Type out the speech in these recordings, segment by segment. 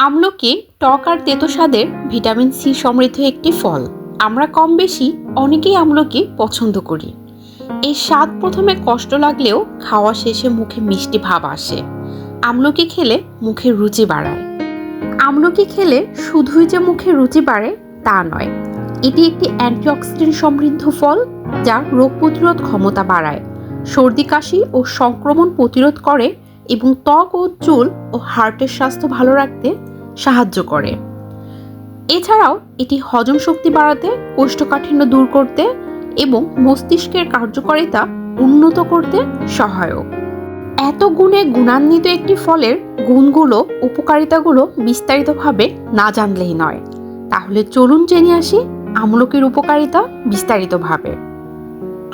আমলকি টক আর তেতো স্বাদের ভিটামিন সি সমৃদ্ধ একটি ফল। আমরা কম বেশি অনেকেই আমলকি পছন্দ করি। এই স্বাদ প্রথমে কষ্ট লাগলেও খাওয়া শেষে মুখে মিষ্টি ভাব আসে। আমলকি খেলে মুখের রুচি বাড়ায়। আমলকি খেলে শুধুই যে মুখে রুচি বাড়ে তা নয়, এটি একটি অ্যান্টিঅক্সিডেন্ট সমৃদ্ধ ফল যা রোগ প্রতিরোধ ক্ষমতা বাড়ায়, সর্দি কাশি ও সংক্রমণ প্রতিরোধ করে এবং ত্বক ও চুল ও হার্টের স্বাস্থ্য ভালো রাখতে সাহায্য করে। এছাড়াও এটি হজম শক্তি বাড়াতে, কোষ্ঠকাঠিন্য দূর করতে এবং মস্তিষ্কের কার্যকারিতা উন্নত করতে সহায়ক। এত গুণে গুণান্বিত একটি ফলের গুণগুলো, উপকারিতাগুলো বিস্তারিতভাবে না জানলেই নয়। তাহলে চলুন জেনে আসি আমলকির উপকারিতা বিস্তারিতভাবে।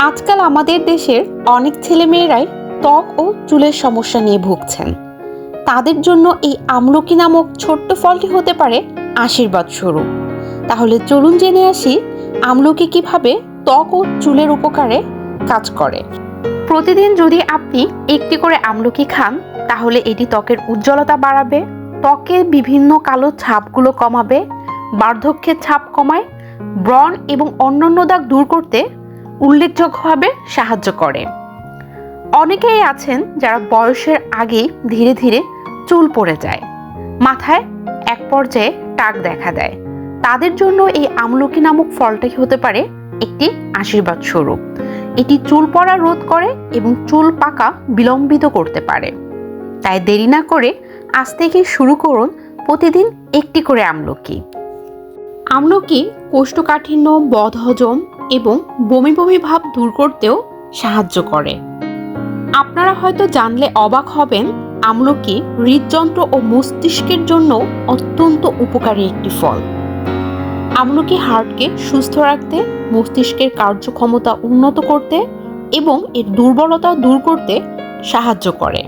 আজকাল আমাদের দেশের অনেক ছেলেমেয়েরাই ত্বক ও চুলের সমস্যা নিয়ে ভুগছেন। তাদের জন্য এই আমলকি নামক ছোট্ট ফলটি হতে পারে আশীর্বাদ স্বরূপ। তাহলে চলুন জেনে আসি আমলকি কিভাবে ত্বক ও চুলের উপকারে কাজ করে। প্রতিদিন যদি আপনি একটি করে আমলকি খান তাহলে এটি ত্বকের উজ্জ্বলতা বাড়াবে, ত্বকের বিভিন্ন কালো ছাপগুলো কমাবে, বার্ধক্যের ছাপ কমায়, ব্রণ এবং অন্যান্য দাগ দূর করতে উল্লেখযোগ্যভাবে সাহায্য করে। অনেকেই আছেন যারা বয়সের আগেই ধীরে ধীরে চুল পড়ে যায়, মাথায় এক পর্যায়ে টাক দেখা দেয়। তাদের জন্য এই আমলকি নামক ফলটাই হতে পারে একটি আশীর্বাদ স্বরূপ। এটি চুল পড়া রোধ করে এবং চুল পাকা বিলম্বিত করতে পারে। তাই দেরি না করে আজ থেকে শুরু করুন প্রতিদিন একটি করে আমলকি। আমলকি কোষ্ঠকাঠিন্য, বদহজম এবং বমি বমি ভাব দূর করতেও সাহায্য করে। আপনারা হয়তো জানলে অবাক হবেন, আমলকি হৃদযন্ত্র ও মস্তিষ্কের জন্য অত্যন্ত উপকারী একটি ফল। আমলকি হার্টকে সুস্থ রাখতে, মস্তিষ্কের কার্যক্ষমতা উন্নত করতে এবং এর দুর্বলতা দূর করতে সাহায্য করে।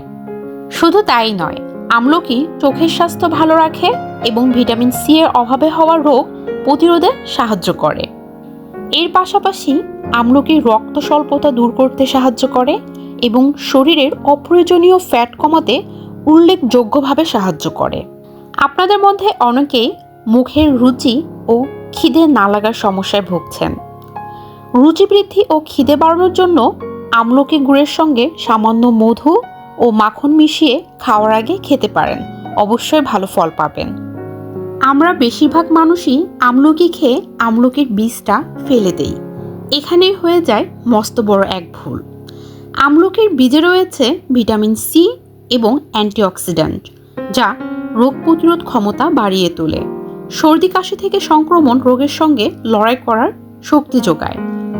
শুধু তাই নয়, আমলকি চোখের স্বাস্থ্য ভালো রাখে এবং ভিটামিন সি এর অভাবে হওয়া রোগ প্রতিরোধে সাহায্য করে। এর পাশাপাশি আমলকি রক্ত স্বল্পতা দূর করতে সাহায্য করে এবং শরীরের অপ্রয়োজনীয় ফ্যাট কমাতে উল্লেখযোগ্যভাবে সাহায্য করে। আপনাদের মধ্যে অনেকেই মুখের রুচি ও খিদে না লাগার সমস্যায় ভুগছেন। রুচি বৃদ্ধি ও খিদে বাড়ানোর জন্য আমলকি গুড়ের সঙ্গে সামান্য মধু ও মাখন মিশিয়ে খাওয়ার আগে খেতে পারেন, অবশ্যই ভালো ফল পাবেন। আমরা বেশিরভাগ মানুষই আমলকি খেয়ে আমলকির বীজটা ফেলে দেই। এখানেই হয়ে যায় মস্ত বড় এক ভুল। আমলকির বীজে রয়েছে ভিটামিন সি এবং অ্যান্টিঅক্সিডেন্ট, যা রোগ প্রতিরোধ ক্ষমতা বাড়িয়ে তোলে, সর্দি কাশি থেকে সংক্রমণ রোগের সঙ্গে লড়াই করার শক্তি যোগায়,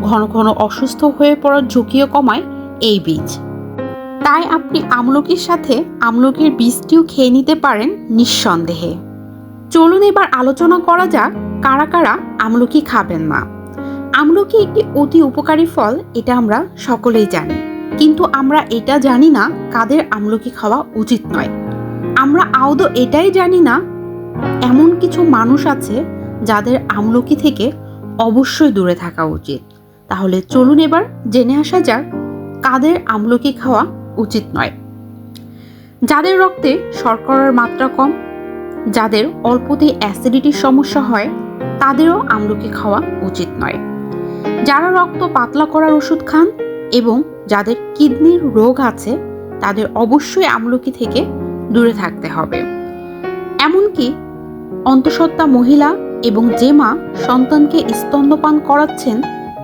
ঘন ঘন অসুস্থ হয়ে পড়ার ঝুঁকিও কমায় এই বীজ। তাই আপনি আমলকির সাথে আমলকির বীজটিও খেয়ে নিতে পারেন নিঃসন্দেহে। চলুন এবার আলোচনা করা যাক কারা কারা আমলকি খাবেন না। আমলকি একটি অতি উপকারী ফল, এটা আমরা সকলেই জানি, কিন্তু আমরা এটা জানি না কাদের আমলকি খাওয়া উচিত নয়। আমরা আদৌ এটাই জানি না এমন কিছু মানুষ আছে যাদের আমলকি থেকে অবশ্যই দূরে থাকা উচিত। তাহলে চলুন এবার জেনে আসা যাক কাদের আমলকি খাওয়া উচিত নয়। যাদের রক্তে শর্করার মাত্রা কম, যাদের অল্পতেই অ্যাসিডিটির সমস্যা হয়, তাদেরও আমলকি খাওয়া উচিত নয়। যারা রক্ত পাতলা করার ওষুধ খান এবং যাদের কিডনির রোগ আছে, তাদের অবশ্যই আমলকি থেকে দূরে থাকতে হবে। এমনকি অন্তঃসত্ত্বা মহিলা এবং যে মা সন্তানকে স্তন্যপান করাচ্ছেন,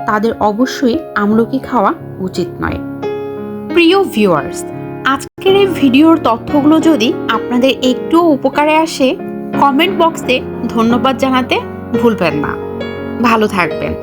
তাদের অবশ্যই আমলকি খাওয়া উচিত নয়। প্রিয় ভিউয়ার্স, আজকের এই ভিডিওর তথ্যগুলো যদি আপনাদের একটু উপকারে আসে, কমেন্ট বক্সে ধন্যবাদ জানাতে ভুলবেন না। ভালো থাকবেন।